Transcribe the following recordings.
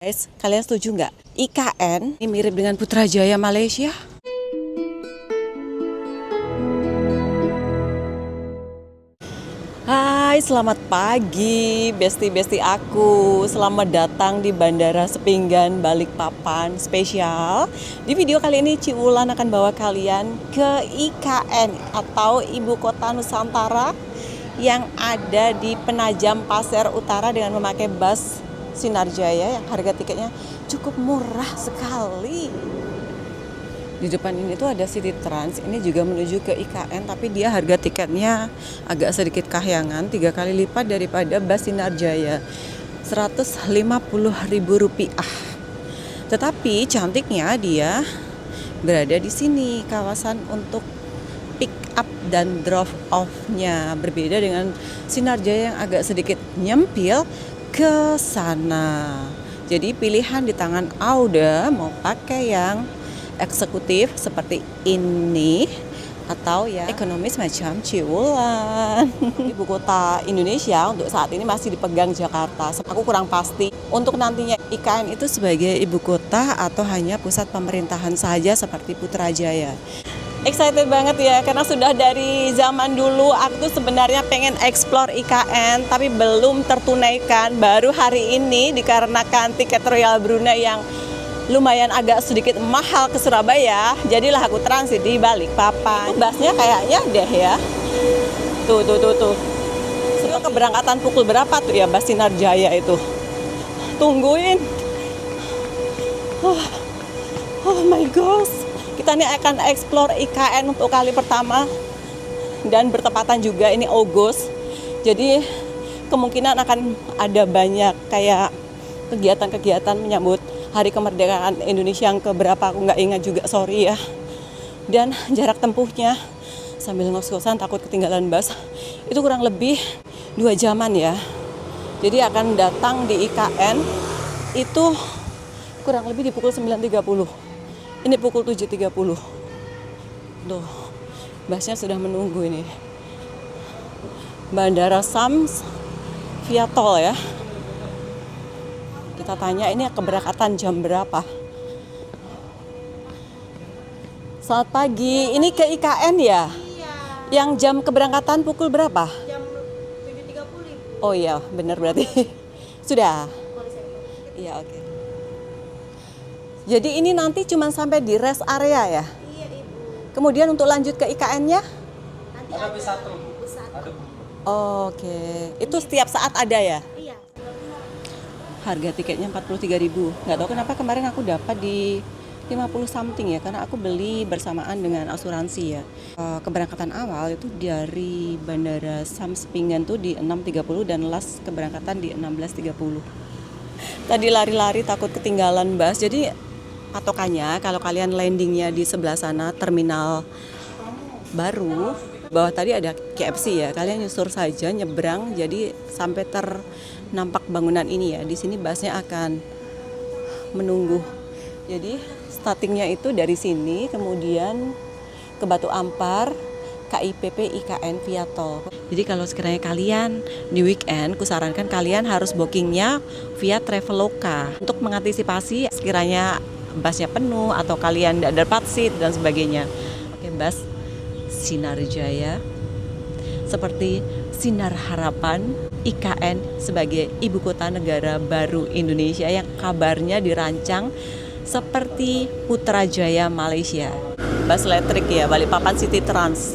Guys, kalian setuju nggak? IKN ini mirip dengan Putrajaya Malaysia. Hai, selamat pagi besti-besti aku. Selamat datang di Bandara Sepinggan Balikpapan spesial. Di video kali ini Ci Wulan akan bawa kalian ke IKN atau Ibu Kota Nusantara yang ada di Penajam Pasir Utara dengan memakai bus Sinarjaya yang harga tiketnya cukup murah sekali. Di depan ini tuh ada City Trans, ini juga menuju ke IKN, tapi dia harga tiketnya agak sedikit kahyangan, 3 kali lipat daripada bus Sinarjaya, Rp150.000. Tetapi cantiknya dia berada di sini, kawasan untuk pick up dan drop off-nya. Berbeda dengan Sinarjaya yang agak sedikit nyempil ke sana. Jadi pilihan di tangan Auda mau pakai yang eksekutif seperti ini atau yang ekonomis macam Ci Wulan. Ibu kota Indonesia untuk saat ini masih dipegang Jakarta. Aku kurang pasti untuk nantinya IKN itu sebagai ibu kota atau hanya pusat pemerintahan saja seperti Putrajaya. Excited banget ya, karena sudah dari zaman dulu aku tuh sebenarnya pengen explore IKN tapi belum tertunaikan. Baru hari ini dikarenakan tiket Royal Brunei yang lumayan agak sedikit mahal ke Surabaya, jadilah aku transit di Balikpapan. Busnya kayaknya deh ya. Tuh. Itu keberangkatan pukul berapa tuh ya bus Sinarjaya itu? Tungguin. Oh my gosh. Kita ini akan explore IKN untuk kali pertama dan bertepatan juga ini Agustus. Jadi kemungkinan akan ada banyak kayak kegiatan-kegiatan menyambut Hari Kemerdekaan Indonesia yang keberapa aku nggak ingat juga, sorry ya. Dan jarak tempuhnya sambil ngos-ngosan takut ketinggalan bus itu kurang lebih 2 jaman ya. Jadi akan datang di IKN itu kurang lebih di pukul 9.30. Ini pukul 7.30. Tuh, busnya sudah menunggu ini. Bandara Sams via tol ya. Kita tanya ini keberangkatan jam berapa. Selamat pagi, ini ke IKN ya? Iya. Yang jam keberangkatan pukul berapa? Jam 7.30. Oh iya, benar berarti. Sudah? Iya, oke. Jadi ini nanti cuma sampai di rest area ya? Iya, Ibu. Kemudian untuk lanjut ke IKN-nya? Nanti ada bus satu. Oke, itu setiap saat ada ya? Iya. Harga tiketnya 43.000. Nggak tahu kenapa kemarin aku dapat di 50 something ya, karena aku beli bersamaan dengan asuransi ya. Keberangkatan awal itu dari Bandara Sams Sepinggan tuh di 6.30 dan last keberangkatan di 16.30. Tadi lari-lari takut ketinggalan bus, jadi patokannya kalau kalian landingnya di sebelah sana terminal baru, bawah tadi ada KFC ya, kalian nyusur saja nyebrang, jadi sampai ternampak bangunan ini ya, di sini busnya akan menunggu. Jadi startingnya itu dari sini, kemudian ke Batu Ampar, KIPP IKN via tol. Jadi kalau sekiranya kalian di weekend, kusarankan kalian harus bookingnya via Traveloka untuk mengantisipasi sekiranya busnya penuh atau kalian tidak dapat seat dan sebagainya. Oke, bus Sinarjaya seperti Sinar Harapan IKN sebagai ibu kota negara baru Indonesia yang kabarnya dirancang seperti Putrajaya Malaysia. Bus elektrik ya, Balikpapan City Trans.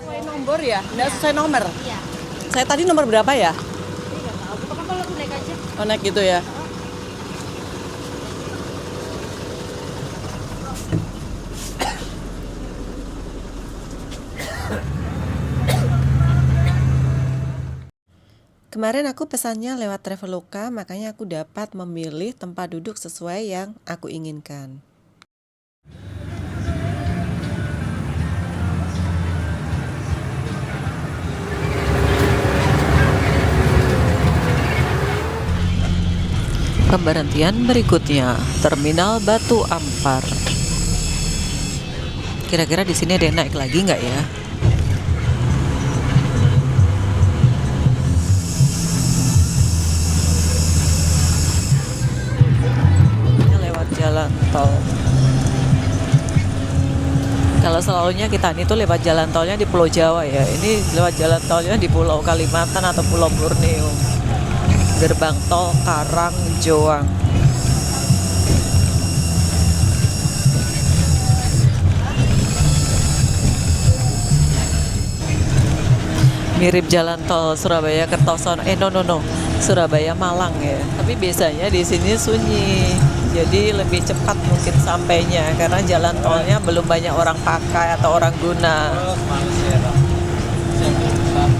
Sesuai nomor ya? Nggak sesuai nomor? Iya. Saya tadi nomor berapa ya? Ini nggak tahu. Pokoknya kalau aku naik aja. Oh, naik gitu ya? Kemarin aku pesannya lewat Traveloka, makanya aku dapat memilih tempat duduk sesuai yang aku inginkan. Pemberhentian berikutnya, Terminal Batu Ampar. Kira-kira di sini ada yang naik lagi nggak ya? tolnya kita itu lewat jalan tolnya di Pulau Jawa ya. Ini lewat jalan tolnya di Pulau Kalimantan atau Pulau Borneo. Gerbang tol Karangjoang. Mirip jalan tol Surabaya Kertosono. No. Surabaya Malang ya. Tapi biasanya di sini sunyi. Jadi lebih cepat mungkin sampainya karena jalan tolnya belum banyak orang pakai atau orang guna.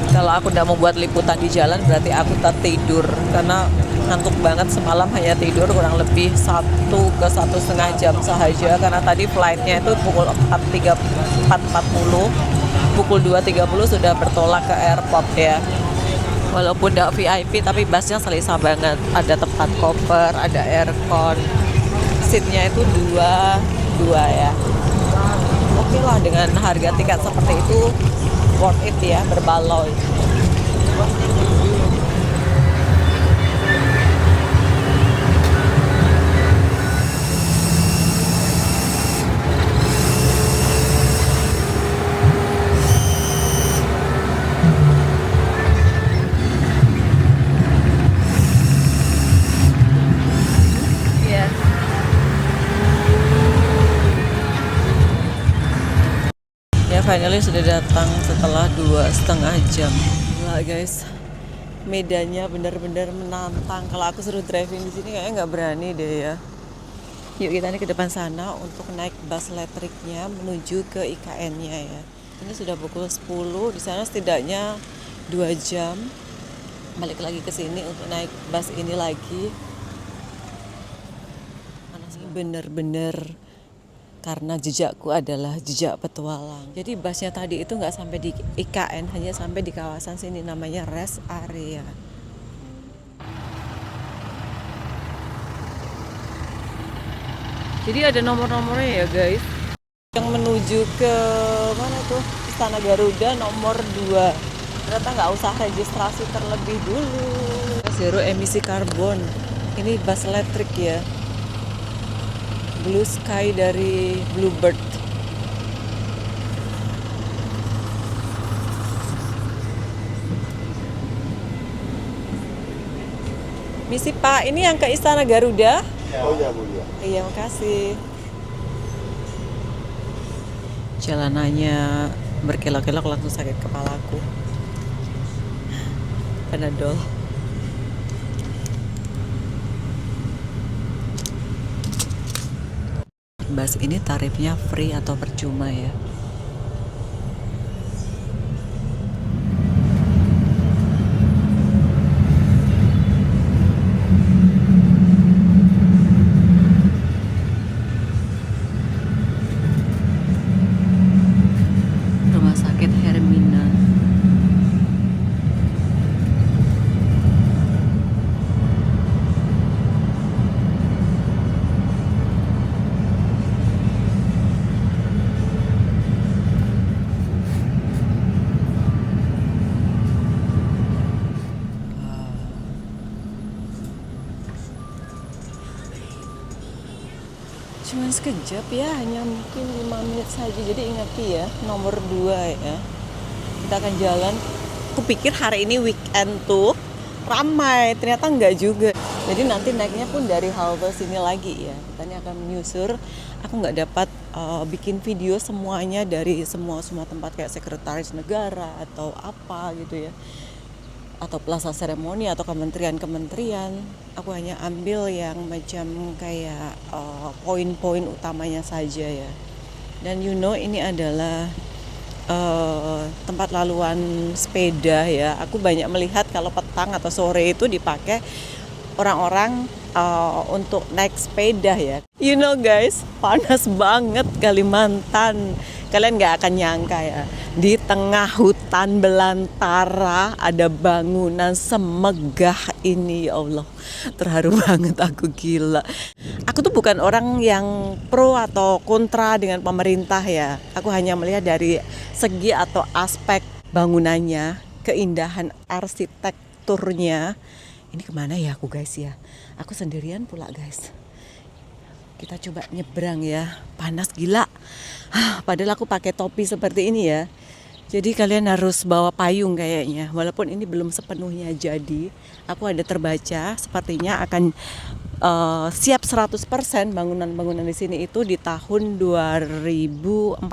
Kalau aku tidak mau buat liputan di jalan berarti aku tak tidur karena ngantuk banget semalam, hanya tidur kurang lebih 1 ke 1,5 jam sahaja karena tadi flightnya itu pukul 4.40, pukul 2.30 sudah bertolak ke airport ya. Walaupun tidak VIP tapi busnya selesa banget, ada tempat koper, ada aircon, seatnya itu dua ya. Oke lah, dengan harga tiket seperti itu worth it ya, berbaloi. Finally sudah datang setelah 2,5 jam. Gila guys, medannya benar-benar menantang. Kalau aku suruh driving di sini kayaknya nggak berani deh ya. Yuk kita nih ke depan sana untuk naik bus elektriknya menuju ke IKN-nya ya. Ini sudah pukul 10, di sana setidaknya 2 jam. Balik lagi ke sini untuk naik bus ini lagi. Bener-bener karena jejakku adalah jejak petualang. Jadi busnya tadi itu nggak sampai di IKN, hanya sampai di kawasan sini namanya rest area. Jadi ada nomor-nomornya ya guys. Yang menuju ke mana tuh? Istana Garuda nomor 2. Ternyata nggak usah registrasi terlebih dulu. Zero emisi karbon. Ini bus elektrik ya. Blue Sky dari Bluebird. Misi Pak, ini yang ke Istana Garuda? Oh iya Bu ya. Iya, makasih. Jalanannya berkelok-kelok langsung sakit kepalaku. Panadol. Bus ini tarifnya free atau percuma ya. Rumah sakit Hermina. Cuman sekejap ya, hanya mungkin 5 menit saja. Jadi ingat ya, nomor 2 ya. Kita akan jalan. Aku pikir hari ini weekend tuh ramai, ternyata enggak juga. Jadi nanti naiknya pun dari halte sini lagi ya. Kita ini akan menyusur. Aku nggak dapat bikin video semuanya dari semua tempat kayak sekretaris negara atau apa gitu ya. Atau plaza seremoni atau kementerian-kementerian. Aku hanya ambil yang macam kayak poin-poin utamanya saja ya. Dan ini adalah tempat laluan sepeda ya. Aku banyak melihat kalau petang atau sore itu dipakai orang-orang untuk naik sepeda ya. Guys, panas banget Kalimantan. Kalian gak akan nyangka ya, di tengah hutan belantara ada bangunan semegah ini. Ya Allah, terharu banget aku, gila. Aku tuh bukan orang yang pro atau kontra dengan pemerintah ya. Aku hanya melihat dari segi atau aspek bangunannya, keindahan arsitekturnya. Ini kemana ya aku guys ya? Aku sendirian pula guys. Kita coba nyebrang ya. Panas gila. Padahal aku pakai topi seperti ini ya. Jadi kalian harus bawa payung kayaknya. Walaupun ini belum sepenuhnya jadi. Aku ada terbaca sepertinya akan siap 100% bangunan-bangunan di sini itu di tahun 2045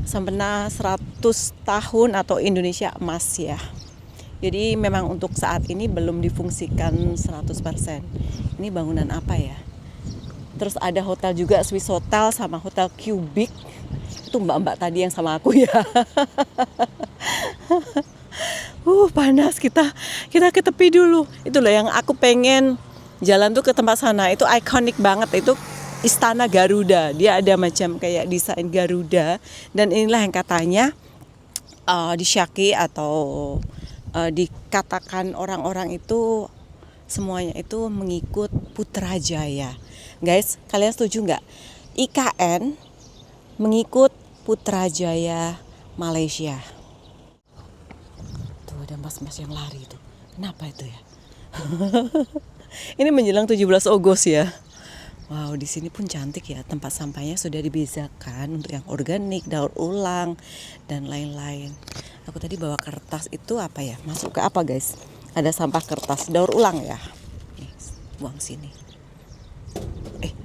sampai 100 tahun atau Indonesia emas ya. Jadi memang untuk saat ini belum difungsikan 100%. Ini bangunan apa ya? Terus ada hotel juga, Swiss Hotel sama Hotel Cubic. Itu mbak-mbak tadi yang sama aku ya. Panas, kita ke tepi dulu. Itulah yang aku pengen jalan tuh ke tempat sana. Itu ikonik banget, itu Istana Garuda. Dia ada macam kayak desain Garuda. Dan inilah yang katanya disyaki atau dikatakan orang-orang itu semuanya itu mengikut Putrajaya. Guys, kalian setuju nggak? IKN mengikut Putrajaya Malaysia. Tuh ada mas-mas yang lari tuh. Kenapa itu ya? Ini menjelang 17 Agustus ya. Wow, di sini pun cantik ya. Tempat sampahnya sudah dibezakan untuk yang organik, daur ulang, dan lain-lain. Aku tadi bawa kertas itu apa ya? Masuk ke apa guys? Ada sampah kertas daur ulang ya. Nih, buang sini.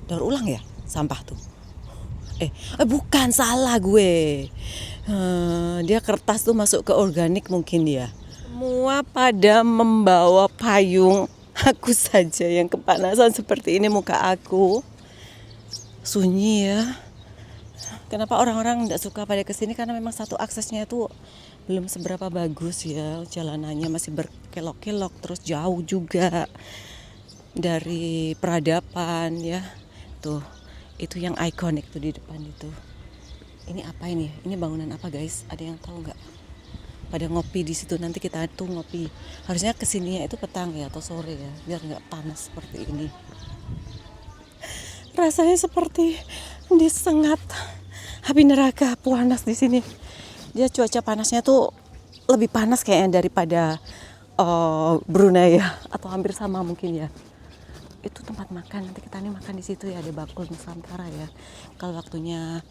Daur ulang ya sampah tuh. Bukan, salah gue. Dia kertas tuh masuk ke organik mungkin ya. Semua pada membawa payung. Aku saja yang kepanasan seperti ini muka aku. Sunyi ya. Kenapa orang-orang tidak suka pada kesini? Karena memang satu aksesnya itu belum seberapa bagus ya. Jalanannya masih berkelok-kelok, terus jauh juga dari peradaban ya. Tuh, itu yang ikonik tuh di depan itu. Ini apa ini? Ini bangunan apa guys? Ada yang tahu nggak? Pada ngopi di situ, nanti kita tuh ngopi. Harusnya kesininya itu petang ya atau sore ya, biar nggak panas seperti ini. Rasanya seperti disengat api neraka, panas di sini. Dia cuaca panasnya tuh lebih panas kayaknya daripada Brunei ya, atau hampir sama mungkin ya. Itu tempat makan, nanti kita nih makan di situ ya, ada Bakul Nusantara ya. Kalau waktunya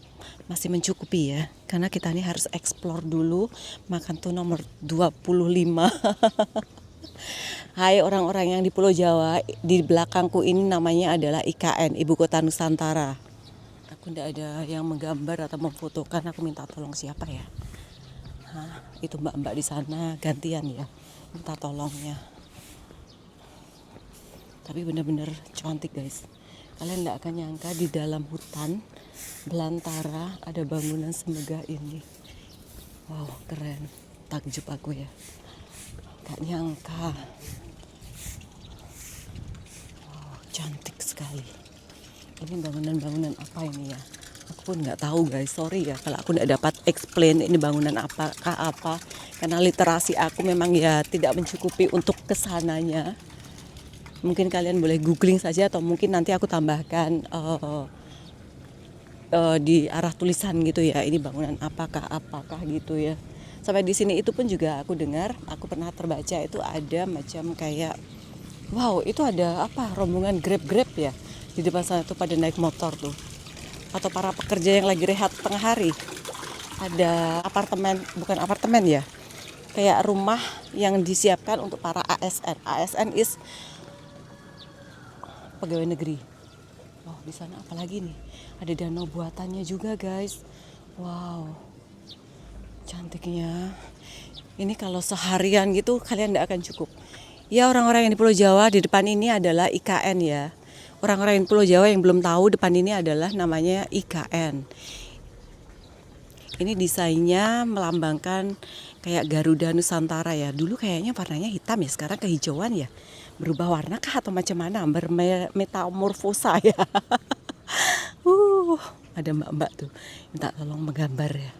masih mencukupi ya, karena kita nih harus explore dulu. Makan tuh nomor 25. Hai orang-orang yang di Pulau Jawa, di belakangku ini namanya adalah IKN, Ibu Kota Nusantara. Aku ndak ada yang menggambar atau memfotokan, aku minta tolong siapa ya? Itu mbak-mbak di sana gantian ya, minta tolongnya. Tapi benar-benar cantik guys. Kalian tidak akan nyangka di dalam hutan belantara ada bangunan semegah ini. Wow, keren. Takjub aku ya. Gak nyangka. Wow, cantik sekali. Ini bangunan-bangunan apa ini ya? Aku pun nggak tahu guys. Sorry ya kalau aku nggak dapat explain ini bangunan apakah apa. Karena literasi aku memang ya tidak mencukupi untuk kesananya. Mungkin kalian boleh googling saja atau mungkin nanti aku tambahkan di arah tulisan gitu ya. Ini bangunan apakah gitu ya. Sampai di sini itu pun juga aku dengar, aku pernah terbaca itu ada macam kayak wow, itu ada apa? Rombongan Grab ya. Di depan sana tuh pada naik motor tuh. Atau para pekerja yang lagi rehat tengah hari. Ada apartemen, bukan apartemen ya. Kayak rumah yang disiapkan untuk para ASN. ASN is pegawai negeri. Wow, di sana apalagi nih? Ada danau buatannya juga, guys. Wow. Cantiknya. Ini kalau seharian gitu kalian tidak akan cukup. Ya, orang-orang yang di Pulau Jawa di depan ini adalah IKN ya. Orang-orang yang di Pulau Jawa yang belum tahu depan ini adalah namanya IKN. Ini desainnya melambangkan kayak Garuda Nusantara ya. Dulu kayaknya warnanya hitam ya, sekarang kehijauan ya. Berubah warna kah atau macam mana? Bermetamorfosa ya. Ada mbak-mbak tuh minta tolong menggambar ya.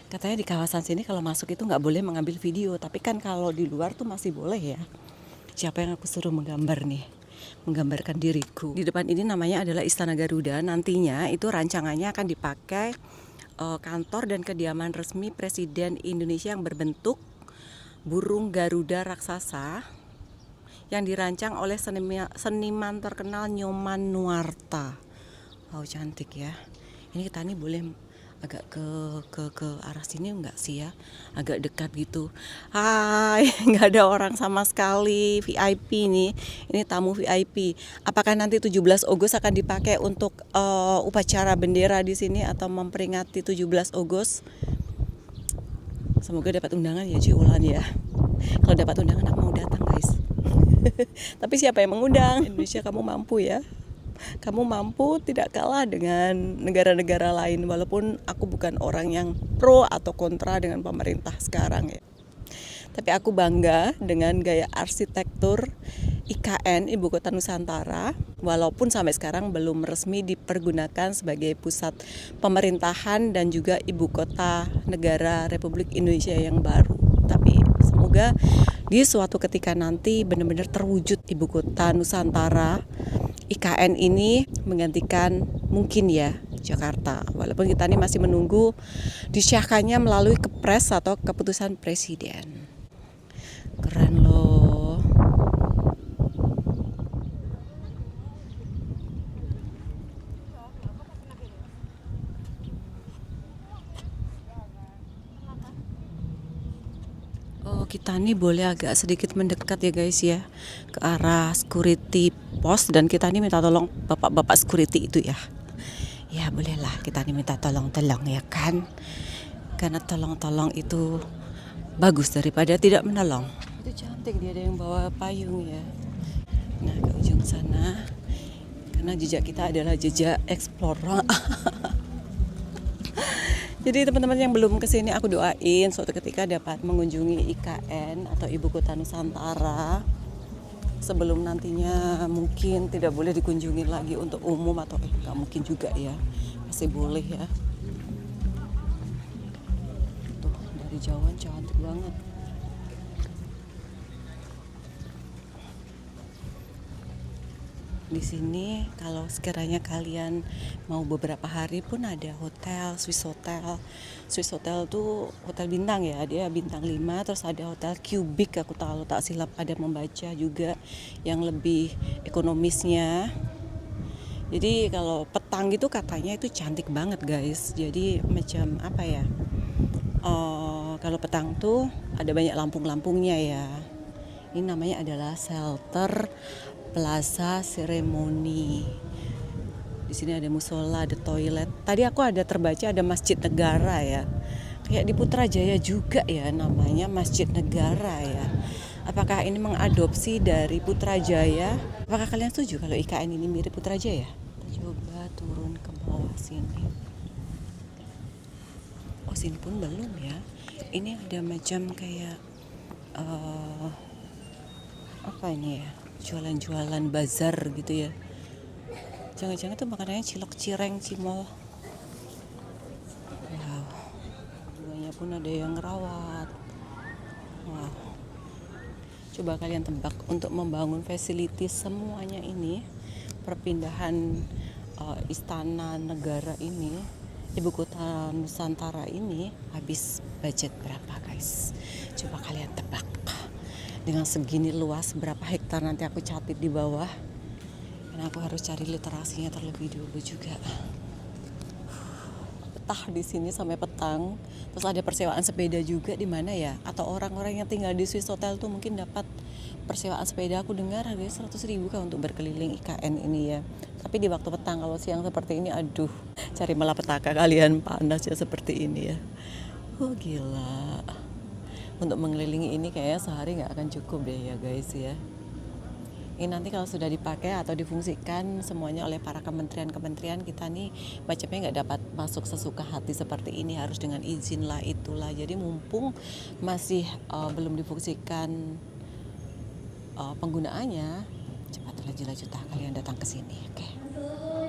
Katanya di kawasan sini kalau masuk itu nggak boleh mengambil video, tapi kan kalau di luar tuh masih boleh ya. Siapa yang aku suruh menggambar nih? Menggambarkan diriku. Di depan ini namanya adalah Istana Garuda. Nantinya itu rancangannya akan dipakai kantor dan kediaman resmi Presiden Indonesia yang berbentuk burung Garuda raksasa yang dirancang oleh seniman terkenal Nyoman Nuarta. Wow, cantik ya. Ini kita nih boleh agak ke arah sini enggak sih ya? Agak dekat gitu. Hai, nggak ada orang sama sekali. VIP nih. Ini tamu VIP. Apakah nanti 17 Agustus akan dipakai untuk upacara bendera di sini atau memperingati 17 Agustus? Semoga dapat undangan ya Ci Ulan ya. Kalau dapat undangan aku mau datang guys. Tapi siapa yang mengundang? Indonesia, kamu mampu ya. Kamu mampu tidak kalah dengan negara-negara lain. Walaupun aku bukan orang yang pro atau kontra dengan pemerintah sekarang ya. Tapi aku bangga dengan gaya arsitektur IKN, Ibu Kota Nusantara. Walaupun sampai sekarang belum resmi dipergunakan sebagai pusat pemerintahan dan juga Ibu Kota Negara Republik Indonesia yang baru. Tapi semoga di suatu ketika nanti benar-benar terwujud Ibu Kota Nusantara. IKN ini menggantikan mungkin ya Jakarta. Walaupun kita ini masih menunggu disahkannya melalui kepres atau keputusan presiden. Keren loh. Oh, kita nih boleh agak sedikit mendekat ya guys ya ke arah security post, dan kita nih minta tolong bapak-bapak security itu ya. Ya bolehlah kita nih minta tolong-tolong ya kan. Karena tolong-tolong itu bagus daripada tidak menolong. Itu cantik, dia ada yang bawa payung ya. Nah, ke ujung sana. Karena jejak kita adalah jejak explorer. Jadi teman-teman yang belum kesini, aku doain suatu ketika dapat mengunjungi IKN atau Ibu Kota Nusantara sebelum nantinya mungkin tidak boleh dikunjungi lagi untuk umum, atau nggak mungkin juga ya, masih boleh ya. Tuh dari jauhan cantik banget. Di sini kalau sekiranya kalian mau beberapa hari pun ada hotel, Swiss Hotel. Swiss Hotel tuh hotel bintang ya, dia bintang 5, terus ada hotel Cubic, aku tahu tak silap ada membaca juga yang lebih ekonomisnya. Jadi kalau petang gitu katanya itu cantik banget guys. Jadi macam apa ya? Kalau petang tuh ada banyak lampung-lampungnya ya. Ini namanya adalah Shelter Plaza Ceremony. Di sini ada musola, ada toilet. Tadi aku ada terbaca ada Masjid Negara ya. Kayak di Putrajaya juga ya namanya Masjid Negara ya. Apakah ini mengadopsi dari Putrajaya? Apakah kalian setuju kalau IKN ini mirip Putrajaya? Kita coba turun ke bawah sini. Oh, sini pun belum ya. Ini ada macam kayak apa ini ya? Jualan-jualan bazar gitu ya. Jangan-jangan tuh makanannya cilok, cireng, cimol. Wow. Bunganya pun ada yang ngerawat. Wow. Coba kalian tebak untuk membangun fasilitas semuanya ini, perpindahan istana negara ini, Ibu Kota Nusantara ini habis budget berapa guys? Coba kalian tebak. Dengan segini luas berapa hektar, nanti aku catat di bawah. Karena aku harus cari literasinya terlebih dulu juga. Betah di sini sampai petang. Terus ada persewaan sepeda juga di mana ya? Atau orang-orang yang tinggal di Swiss Hotel tuh mungkin dapat persewaan sepeda. Aku dengar harganya 100.000 kan untuk berkeliling IKN ini ya. Tapi di waktu petang, kalau siang seperti ini, aduh, cari malapetaka kalian, panas ya seperti ini ya. Oh gila. Untuk mengelilingi ini kayaknya sehari nggak akan cukup deh ya guys ya. Ini nanti kalau sudah dipakai atau difungsikan semuanya oleh para kementerian-kementerian, kita nih macamnya nggak dapat masuk sesuka hati seperti ini, harus dengan izin lah itulah. Jadi mumpung masih belum difungsikan penggunaannya, cepat laju-laju kalian datang ke sini, oke?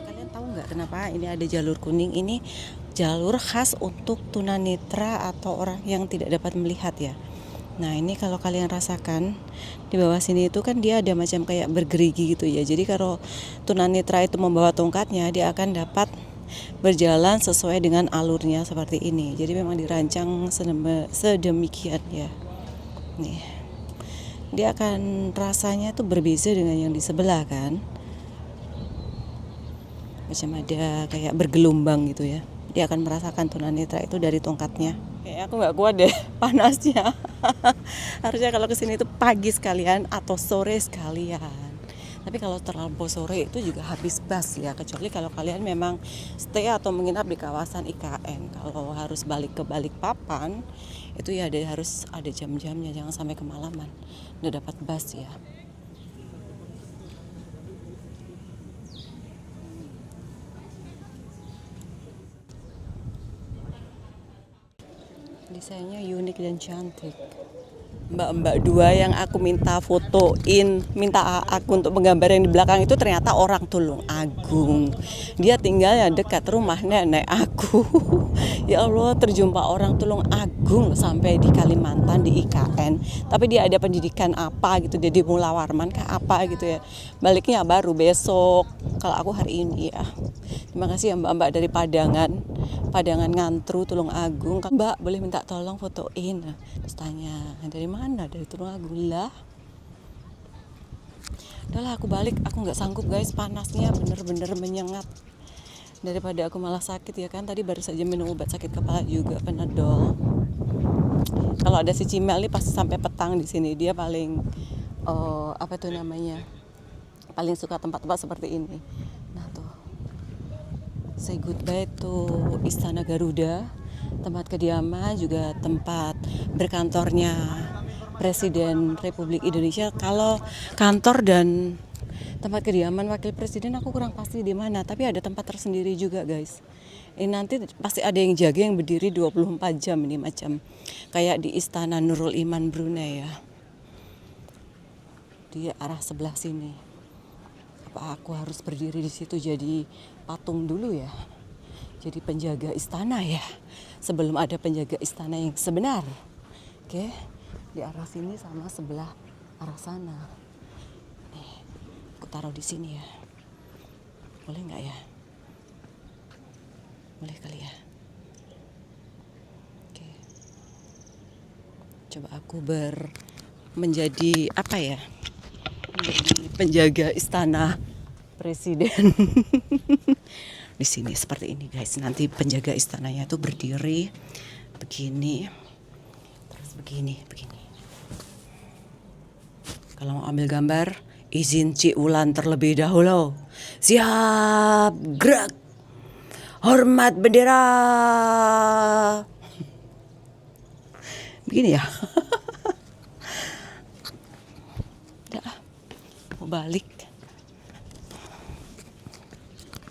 Kalian tahu nggak kenapa ini ada jalur kuning? Ini jalur khas untuk tunanetra atau orang yang tidak dapat melihat ya. Nah ini kalau kalian rasakan di bawah sini itu kan dia ada macam kayak bergerigi gitu ya. Jadi kalau tunanetra itu membawa tongkatnya, dia akan dapat berjalan sesuai dengan alurnya seperti ini. Jadi memang dirancang sedemikian ya. Nih dia akan rasanya tuh berbeza dengan yang di sebelah kan. Macam ada kayak bergelombang gitu ya. Dia akan merasakan tunanetra itu dari tongkatnya. Kayak aku nggak kuat deh panasnya. Harusnya kalau kesini itu pagi sekalian atau sore sekalian. Tapi kalau terlalu sore itu juga habis bus ya, kecuali kalau kalian memang stay atau menginap di kawasan IKN. Kalau harus balik ke Balikpapan, itu ya harus ada jam-jamnya, jangan sampai kemalaman. Udah dapat bus ya. Desainnya unik dan cantik. Mbak-mbak dua yang aku minta fotoin, minta aku untuk menggambar yang di belakang itu ternyata orang Tulung Agung. Dia tinggalnya dekat rumah nenek aku. Ya Allah, terjumpa orang Tulung Agung sampai di Kalimantan di IKN. Tapi dia ada pendidikan apa gitu, dia di Mula Warman kah apa gitu ya. Baliknya baru besok. Kalau aku hari ini ya. Terima kasih ya mbak-mbak dari Padangan Ngantru Tulung Agung. Mbak boleh minta tolong fotoin. Terus tanya dari mana, dari Tulung Agung lah. Udahlah aku balik, aku nggak sanggup guys, panasnya bener-bener menyengat. Daripada aku malah sakit ya kan, tadi baru saja minum obat sakit kepala juga, Panadol. Kalau ada si Cimel nih pasti sampai petang di sini, dia paling apa tuh namanya, paling suka tempat-tempat seperti ini. Nah tuh, say goodbye to Istana Garuda, tempat kediaman juga tempat berkantornya Presiden Republik Indonesia. Kalau kantor dan tempat kediaman wakil presiden aku kurang pasti di mana, tapi ada tempat tersendiri juga guys. Ini nanti pasti ada yang jaga yang berdiri 24 jam ini, macam kayak di Istana Nurul Iman Brunei ya. Di arah sebelah sini. Apa aku harus berdiri di situ jadi patung dulu ya? Jadi penjaga istana ya? Sebelum ada penjaga istana yang sebenar. Oke, di arah sini sama sebelah arah sana. Taruh di sini ya, boleh nggak ya? Boleh kali ya. Oke, coba aku menjadi apa ya? Menjadi penjaga istana presiden. Di sini seperti ini guys. Nanti penjaga istananya tuh berdiri begini, terus begini. Kalau mau ambil gambar, izin Cik Wulan terlebih dahulu. Siap, gerak. Hormat bendera. Begini ya. Udah, mau balik.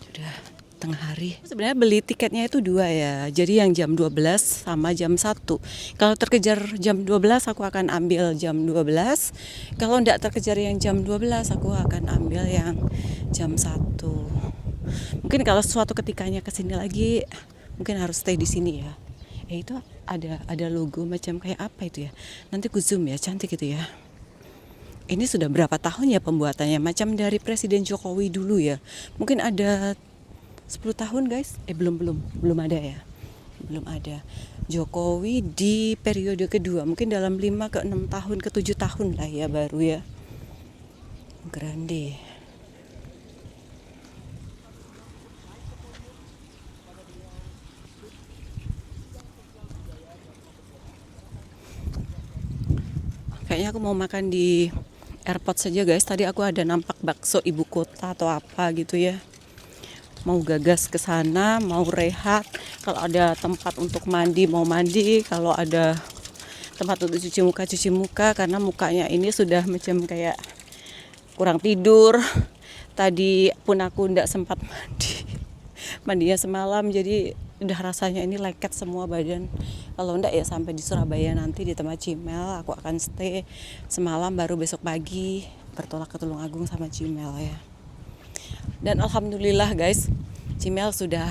Sudah tengah hari. Sebenarnya beli tiketnya itu 2 ya. Jadi yang jam 12 sama jam 1. Kalau terkejar jam 12 aku akan ambil jam 12. Kalau tidak terkejar yang jam 12 aku akan ambil yang jam 1. Mungkin kalau suatu ketikanya kesini lagi mungkin harus stay di sini ya. Itu ada logo macam kayak apa itu ya. Nanti ku zoom ya, cantik gitu ya. Ini sudah berapa tahun ya pembuatannya, macam dari Presiden Jokowi dulu ya. Mungkin ada 10 tahun guys. Belum ada ya. Belum ada. Jokowi di periode kedua, mungkin dalam 5 ke 6 tahun ke 7 tahun lah ya baru ya. Grande. Kayaknya aku mau makan di airport saja guys. Tadi aku ada nampak bakso ibu kota atau apa gitu ya. Mau gagas ke sana, mau rehat. Kalau ada tempat untuk mandi, mau mandi. Kalau ada tempat untuk cuci muka, karena mukanya ini sudah macam kayak kurang tidur. Tadi pun aku tidak sempat mandi. Mandinya semalam, jadi udah rasanya ini lengket semua badan. Kalau enggak ya sampai di Surabaya nanti di tempat Cimel aku akan stay semalam, baru besok pagi bertolak ke Tulung Agung sama Cimel ya. Dan alhamdulillah guys, Cimel sudah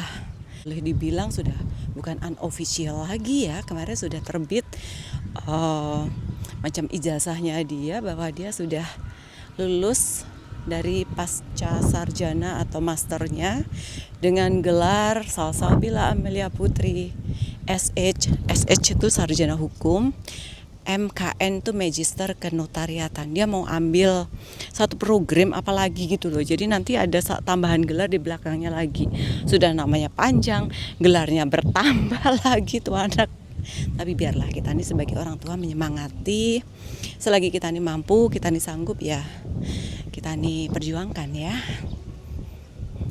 boleh dibilang sudah bukan unofficial lagi ya. Kemarin sudah terbit macam ijazahnya dia bahwa dia sudah lulus dari pasca sarjana atau masternya dengan gelar Salsabila Amelia Putri SH itu sarjana hukum, MKN tuh Magister Kenotariatan. Dia mau ambil satu program apalagi gitu loh. Jadi nanti ada tambahan gelar di belakangnya lagi. Sudah namanya panjang, gelarnya bertambah lagi tuh anak. Tapi biarlah kita nih sebagai orang tua menyemangati. Selagi kita nih mampu, kita nih sanggup ya, kita nih perjuangkan ya.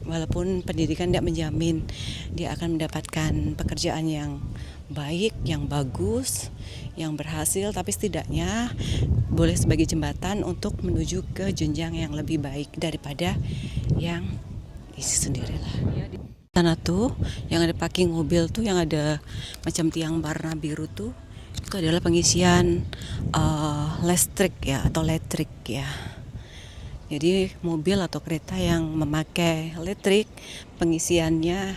Walaupun pendidikan tidak menjamin dia akan mendapatkan pekerjaan yang baik, yang bagus, yang berhasil, tapi setidaknya boleh sebagai jembatan untuk menuju ke jenjang yang lebih baik daripada yang isi sendirilah. Sana tuh yang ada parking mobil tuh, yang ada macam tiang warna biru tuh, itu adalah pengisian listrik ya, atau elektrik ya. Jadi mobil atau kereta yang memakai listrik, pengisiannya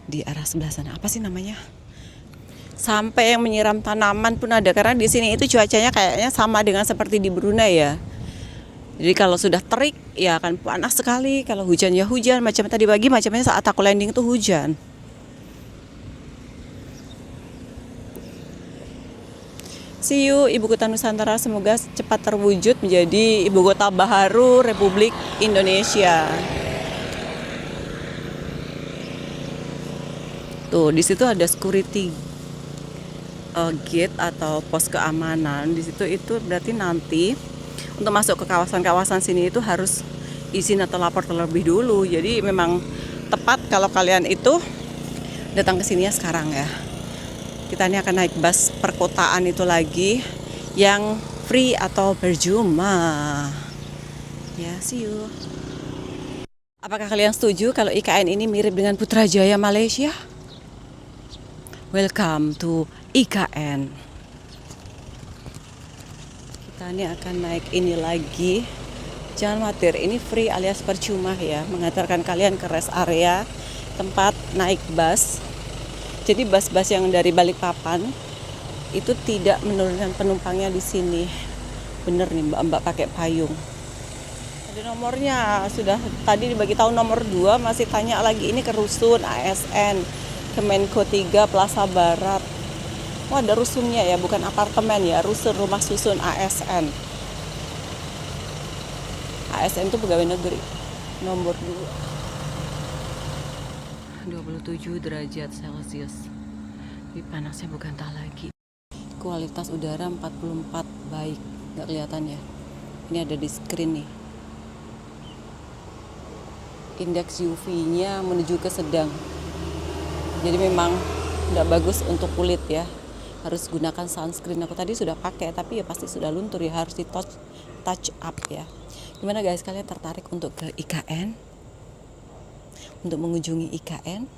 di arah sebelah sana. Apa sih namanya? Sampai yang menyiram tanaman pun ada, karena di sini itu cuacanya kayaknya sama dengan seperti di Brunei ya. Jadi kalau sudah terik ya akan panas sekali, kalau hujan ya hujan, macam tadi pagi macamnya saat aku landing itu hujan. See you Ibu Kota Nusantara, semoga cepat terwujud menjadi Ibu Kota baru Republik Indonesia. Tuh, di situ ada security gate atau pos keamanan. Di situ itu berarti nanti untuk masuk ke kawasan-kawasan sini itu harus izin atau lapor terlebih dulu. Jadi memang tepat kalau kalian itu datang ke sini ya sekarang ya. Kita ini akan naik bus perkotaan itu lagi yang free atau berjumlah. Ya, see you. Apakah kalian setuju kalau IKN ini mirip dengan Putrajaya Malaysia? Welcome to IKN. Kita ini akan naik ini lagi. Jangan khawatir, ini free alias percuma ya, mengantarkan kalian ke rest area tempat naik bus. Jadi bus-bus yang dari Balikpapan itu tidak menurunkan penumpangnya di sini. Bener nih mbak-mbak pakai payung. Ada nomornya, sudah tadi dibagi tahu nomor 2, masih tanya lagi ini ke Rusun ASN, Kemenko 3 Plaza Barat. Oh ada rusunnya ya, bukan apartemen ya, rusun rumah susun ASN. ASN itu pegawai negeri. Nomor 2. 27 derajat Celcius. Tapi panasnya bukan tak lagi. Kualitas udara 44 baik, nggak kelihatan ya. Ini ada di screen nih. Indeks UV-nya menuju ke sedang. Jadi memang nggak bagus untuk kulit ya. Harus gunakan sunscreen. Aku tadi sudah pakai, tapi ya pasti sudah luntur ya. Harus di touch up ya. Gimana guys, kalian tertarik untuk ke IKN? Untuk mengunjungi IKN?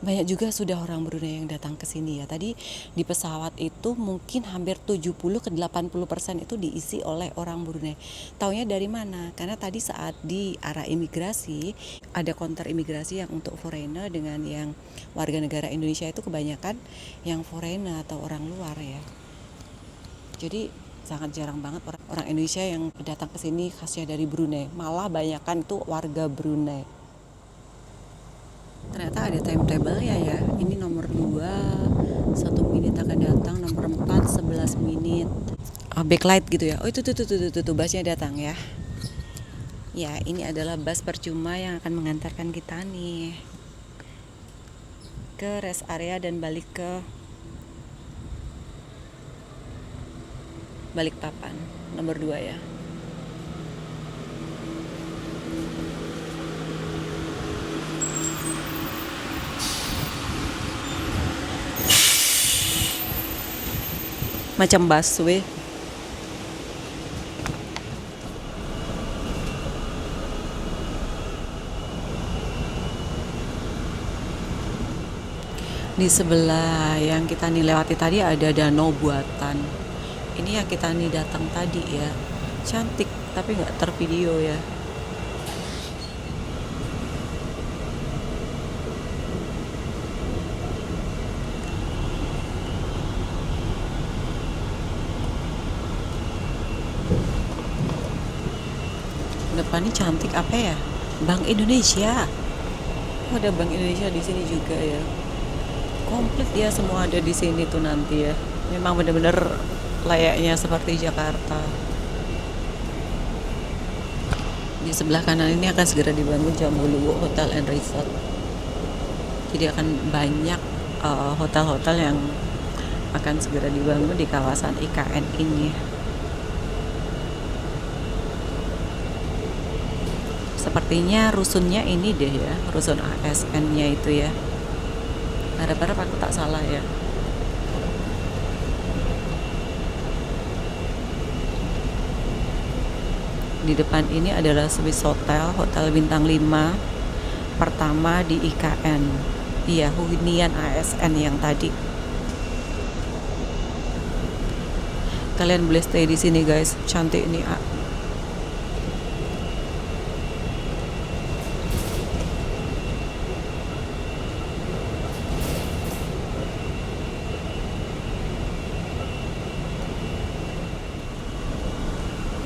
Banyak juga sudah orang Brunei yang datang ke sini ya. Tadi di pesawat itu mungkin hampir 70 ke 80% itu diisi oleh orang Brunei. Taunya dari mana? Karena tadi saat di arah imigrasi ada counter imigrasi yang untuk foreigner dengan yang warga negara Indonesia, itu kebanyakan yang foreigner atau orang luar ya. Jadi sangat jarang banget orang Indonesia yang datang ke sini khasnya dari Brunei. Malah banyakkan itu warga Brunei. Ternyata ada timetable ya. Ini nomor 2 1 menit akan datang, nomor 4 11 menit. Backlight gitu ya. Oh itu tuh busnya datang ya. Ya, ini adalah bus percuma yang akan mengantarkan kita nih ke rest area dan balik ke Balikpapan. Nomor 2 ya. Macam busway. Di sebelah yang kita nih lewati tadi ada danau buatan. Ini yang kita nih datang tadi ya. Cantik tapi nggak tervideo ya. Depan ini cantik apa ya? Bank Indonesia. Oh, ada Bank Indonesia di sini juga ya. Komplit ya, semua ada di sini tuh nanti ya. Memang benar-benar layaknya seperti Jakarta. Di sebelah kanan ini akan segera dibangun Jambuluwo Hotel and Resort. Jadi akan banyak hotel-hotel yang akan segera dibangun di kawasan IKN ini. Sepertinya rusunnya ini deh ya, rusun ASN-nya itu ya. Harap-harap aku tak salah ya. Di depan ini adalah Swiss Hotel, hotel bintang 5 pertama di IKN. Iya, hunian ASN yang tadi. Kalian boleh stay di sini guys, cantik nih.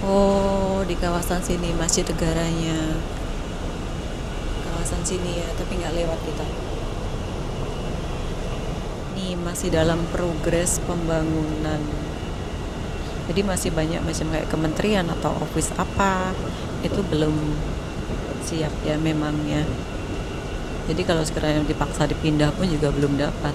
Oh, di kawasan sini Masjid Negaranya. Kawasan sini ya, tapi nggak lewat kita. Ini masih dalam progres pembangunan. Jadi masih banyak macam kayak kementerian atau office apa itu belum siap ya memangnya. Jadi kalau sekarang dipaksa dipindah pun juga belum dapat.